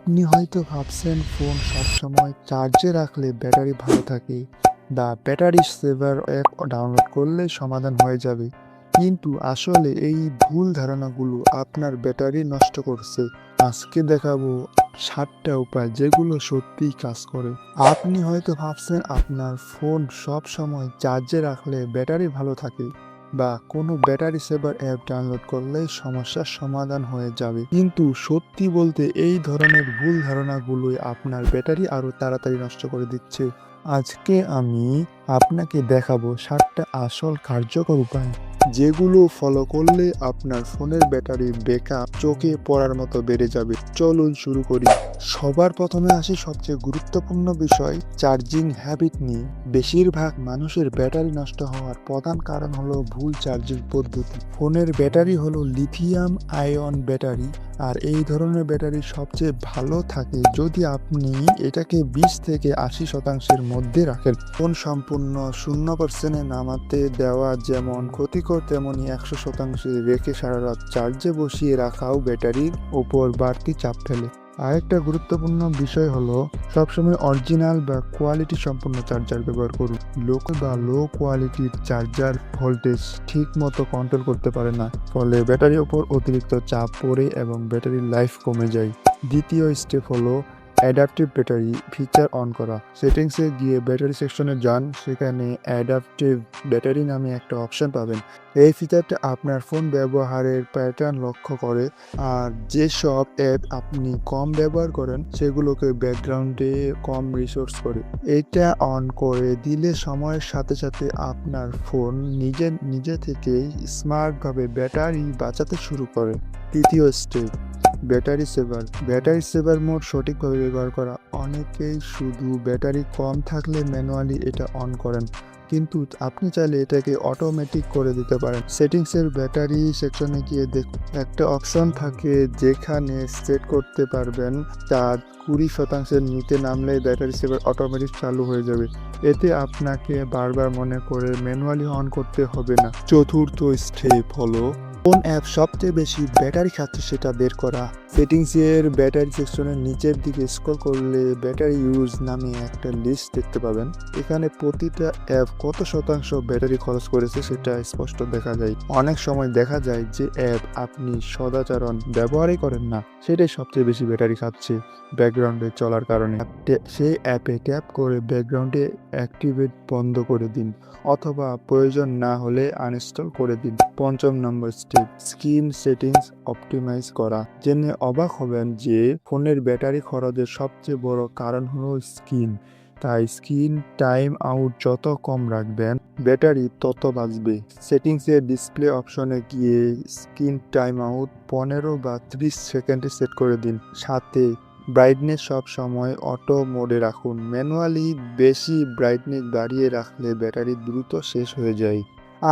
আপনি হয়তো ভাবছেন ফোন সবসময় চার্জে রাখলে ব্যাটারি ভালো থাকে বা ব্যাটারি সেভার অ্যাপ ডাউনলোড করলে সমাধান হয়ে যাবে। কিন্তু আসলে এই ভুল ধারণাগুলো আপনার ব্যাটারি নষ্ট করছে। আজকে দেখাবো 7টা উপায় যেগুলো সত্যিই কাজ করে। আপনি হয়তো ভাবছেন আপনার ফোন সব সময় চার্জে রাখলে ব্যাটারি ভালো থাকে বা কোনো ব্যাটারি সেভার অ্যাপ ডাউনলোড করলে সমস্যার সমাধান হয়ে যাবে, কিন্তু সত্যি বলতে এই ধরনের ভুল ধারণাগুলোই আপনার ব্যাটারি আরো তাড়াতাড়ি নষ্ট করে দিচ্ছে। আজকে আমি আপনাকে দেখাবো 7টা আসল কার্যকর উপায় যেগুলো ফলো করলে আপনার ফোনের ব্যাটারি ব্যাকআপ চোখে পড়ার মতো বেড়ে যাবে। চলুন শুরু করি। সবার প্রথমে আসি সবচেয়ে গুরুত্বপূর্ণ বিষয়, চার্জিং হ্যাবিট নিয়ে। বেশিরভাগ মানুষের ব্যাটারি নষ্ট হওয়ার প্রধান কারণ হলো ভুল চার্জিং পদ্ধতি। ফোনের ব্যাটারি হলো লিথিয়াম আয়ন ব্যাটারি, আর এই ধরনের ব্যাটারি সবচেয়ে ভালো থাকে যদি আপনি এটাকে 20 থেকে 80% মধ্যে রাখেন। ফোন সম্পূর্ণ 0% নামাতে দেওয়া যেমন ক্ষতিকর, তেমনি 100% রেখে সারা রাত চার্জে বসিয়ে রাখাও ব্যাটারির উপর বাড়তি চাপ ফেলে। আরেকটা গুরুত্বপূর্ণ বিষয় হলো সবসময় অরিজিনাল বা কোয়ালিটি সম্পন্ন চার্জার ব্যবহার করুন। লো কোয়ালিটির চার্জার ভোল্টেজ ঠিক মতো কন্ট্রোল করতে পারে না, ফলে ব্যাটারির উপর অতিরিক্ত চাপ পড়ে এবং ব্যাটারির লাইফ কমে যায়। দ্বিতীয় স্টেপ হলো অ্যাডাপটিভ ব্যাটারি ফিচার অন করা। সেটিংসে গিয়ে ব্যাটারি সেকশনে যান, সেখানে অ্যাডাপটিভ ব্যাটারি নামে একটা অপশন পাবেন। এই ফিচারটা আপনার ফোন ব্যবহারের প্যাটার্ন লক্ষ্য করে, আর যেসব অ্যাপ আপনি কম ব্যবহার করেন সেগুলোকে ব্যাকগ্রাউন্ডে কম রিসোর্স করে। এটা অন করে দিলে সময়ের সাথে সাথে আপনার ফোন নিজে থেকেই স্মার্টভাবে ব্যাটারি বাঁচাতে শুরু করে। তৃতীয় স্টেপ, ব্যাটারি সেভার মোড সঠিকভাবে ব্যবহার করা। অনেকেই শুধু ব্যাটারি কম থাকলে ম্যানুয়ালি এটা অন করেন, কিন্তু আপনি চাইলে এটাকে অটোমেটিক করে দিতে পারেন। সেটিংসের ব্যাটারি সেকশনে গিয়ে দেখুন, একটা অপশন থাকে যেখানে সেট করতে পারবেন তা 20% নিতে নামলেই ব্যাটারি সেভার অটোমেটিক চালু হয়ে যাবে। এতে আপনাকে বারবার মনে করে ম্যানুয়ালি অন করতে হবে না। চতুর্থ স্টেপ হলো কোন অ্যাপ সবচেয়ে বেশি ব্যাটারি খাচ্ছে সেটা বের করা। সেটিংসের ব্যাটারি সেকশনের নিচের দিকে স্ক্রল করলে ব্যাটারি ইউজ নামে একটা লিস্ট দেখতে পাবেন। এখানে প্রতিটা অ্যাপ কত শতাংশ ব্যাটারি খরচ করেছে সেটা স্পষ্ট দেখা যায়। অনেক সময় দেখা যায় যে অ্যাপ আপনি সদাচরণ ব্যবহারই করেন না, সেটাই সবচেয়ে বেশি ব্যাটারি খাচ্ছে ব্যাকগ্রাউন্ডে চলার কারণে। সেই অ্যাপে ট্যাপ করে ব্যাকগ্রাউন্ডে অ্যাক্টিভেট বন্ধ করে দিন, অথবা প্রয়োজন না হলে আনইনস্টল করে দিন। পঞ্চম নম্বর স্টেপ, স্ক্রিন সেটিংস অপটিমাইজ করা। জেনে অবাক হবেন যে ফোনের ব্যাটারি খরচের সবচেয়ে বড় কারণ হলো স্ক্রিন। তাই স্ক্রিন টাইম আউট যত কম রাখবেন ব্যাটারি তত বাঁচবে। সেটিংসের ডিসপ্লে অপশনে গিয়ে স্ক্রিন টাইম আউট 15 বা 30 সেকেন্ডে সেট করে দিন। সাথে ব্রাইটনেস সব সময় অটো মোডে রাখুন। ম্যানুয়ালি বেশি ব্রাইটনেস বাড়িয়ে রাখলে ব্যাটারি দ্রুত শেষ হয়ে যায়।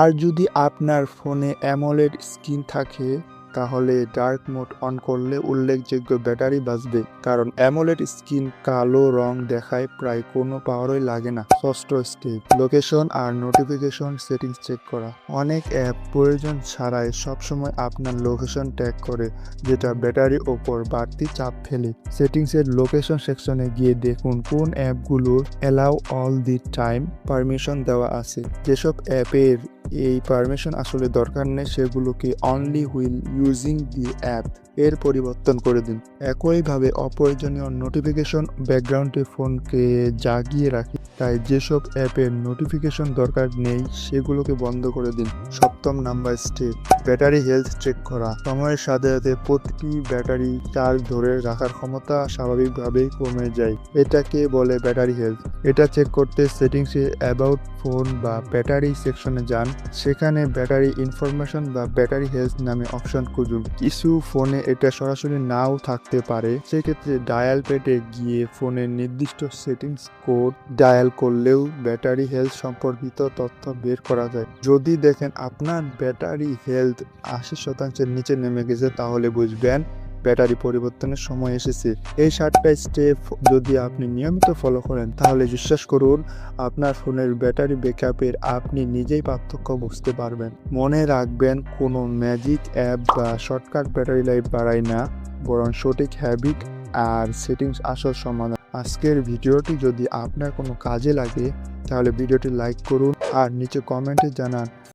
আর যদি আপনার ফোনে অ্যামোলেড স্ক্রিন থাকে তাহলে ডার্ক মোড অন করলে উল্লেখযোগ্য ব্যাটারি বাঁচবে, কারণ অ্যামোলেড স্ক্রিন কালো রং দেখায়, প্রায় কোনো পাওয়ারই লাগে না। ষষ্ঠ স্টেপ, লোকেশন আর নোটিফিকেশন সেটিংস চেক করা। অনেক অ্যাপ প্রয়োজন ছাড়াই সবসময় আপনার লোকেশন ট্যাগ করে, যেটা ব্যাটারির ওপর বাড়তি চাপ ফেলে। সেটিংসের লোকেশন সেকশনে গিয়ে দেখুন কোন অ্যাপগুলোর allow all the time permission দেওয়া আছে। যেসব অ্যাপের এই পারমিশন আসলে দরকার নেই সেগুলোকে only wheel using the app এর পরিবর্তন করে দিন। একইভাবে অপ্রয়োজনীয় নোটিফিকেশন ব্যাকগ্রাউন্ডে ফোনকে জাগিয়ে রাখে, তাই যেসব অ্যাপের নোটিফিকেশন দরকার নেই সেগুলোকে বন্ধ করে দিন। সপ্তম number step, battery health check করা। সময়ের সাথে সাথে প্রতিটি ব্যাটারি চার্জ ধরে রাখার ক্ষমতা স্বাভাবিকভাবেই কমে যায়, এটাকে বলে ব্যাটারি হেলথ। এটা চেক করতে সেটিংসে অ্যাবাউট ফোন বা ব্যাটারি সেকশনে যান, সেখানে ব্যাটারি ইনফরমেশন বা ব্যাটারি হেলথ নামে অপশন খুঁজুন। কিছু ফোনে এটা সরাসরি নাও থাকতে পারে, সেক্ষেত্রে ডায়াল প্যাডে গিয়ে ফোনের নির্দিষ্ট সেটিংস কোড ডায়াল করলেও ব্যাটারি হেলথ সম্পর্কিত তথ্য বের করা যায়। যদি দেখেন আপনার ব্যাটারি হেলথ 80%-এর নিচে নেমে গেছে তাহলে বুঝবেন ব্যাটারি পরিবর্তনের সময় এসেছে। এই 7টা স্টেপ যদি আপনি নিয়মিত ফলো করেন তাহলে বিশ্বাস করুন আপনার ফোনের ব্যাটারি ব্যাকআপের আপনি নিজেই পার্থক্য বুঝতে পারবেন। মনে রাখবেন, কোনো ম্যাজিক অ্যাপ বা শর্টকাট ব্যাটারি লাইফ বাড়ায় না, বরং সঠিক হ্যাবিট আর সেটিংস আসল সমাধান। আজকের ভিডিওটি যদি আপনার কোনো কাজে লাগে তাহলে ভিডিওটি লাইক করুন আর নিচে কমেন্টে জানান